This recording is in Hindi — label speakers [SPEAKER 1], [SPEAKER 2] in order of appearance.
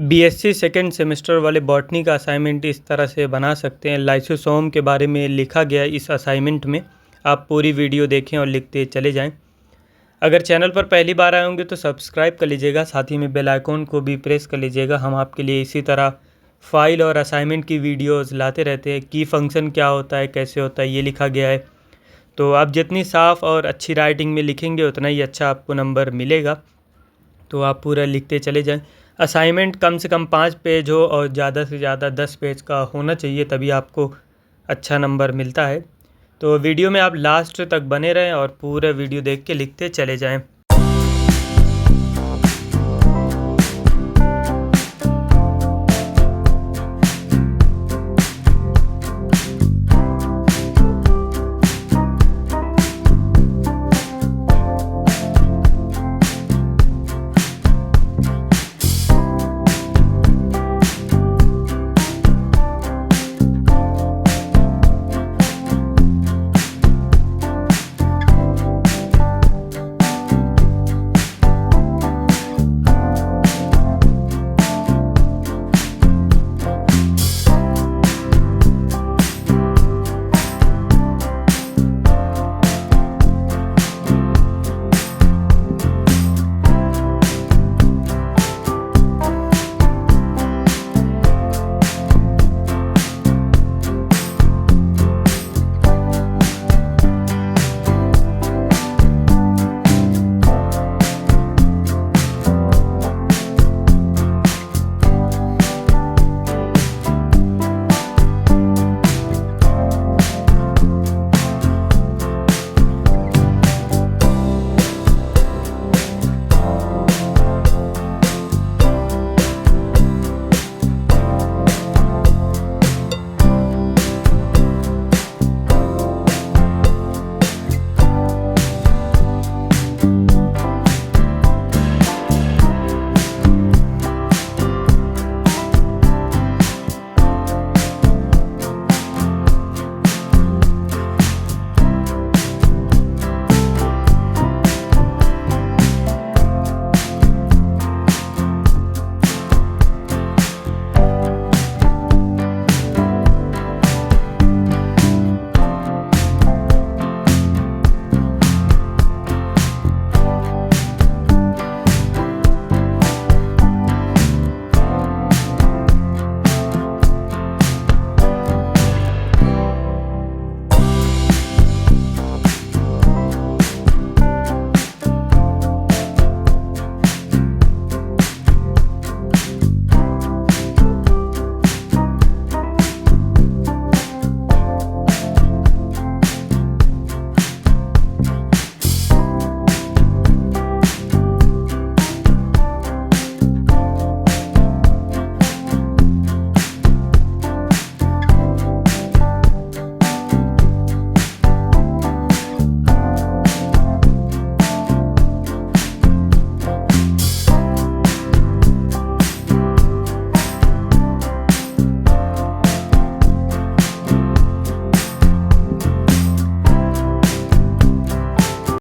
[SPEAKER 1] बीएससी सेकेंड सेमेस्टर वाले बॉटनी का असाइनमेंट इस तरह से बना सकते हैं। लाइसोसोम के बारे में लिखा गया इस असाइनमेंट में। आप पूरी वीडियो देखें और लिखते चले जाएं। अगर चैनल पर पहली बार आए होंगे तो सब्सक्राइब कर लीजिएगा, साथ ही में बेल आइकॉन को भी प्रेस कर लीजिएगा। हम आपके लिए इसी तरह फाइल और असाइनमेंट की वीडियोस लाते रहते हैं। की फंक्शन क्या होता है, कैसे होता है, ये लिखा गया है। तो आप जितनी साफ़ और अच्छी राइटिंग में लिखेंगे उतना ही अच्छा आपको नंबर मिलेगा। तो आप पूरा लिखते चले जाएं। असाइनमेंट कम से कम 5 पेज हो और ज़्यादा से ज़्यादा 10 पेज का होना चाहिए, तभी आपको अच्छा नंबर मिलता है। तो वीडियो में आप लास्ट तक बने रहें और पूरा वीडियो देख के लिखते चले जाएं।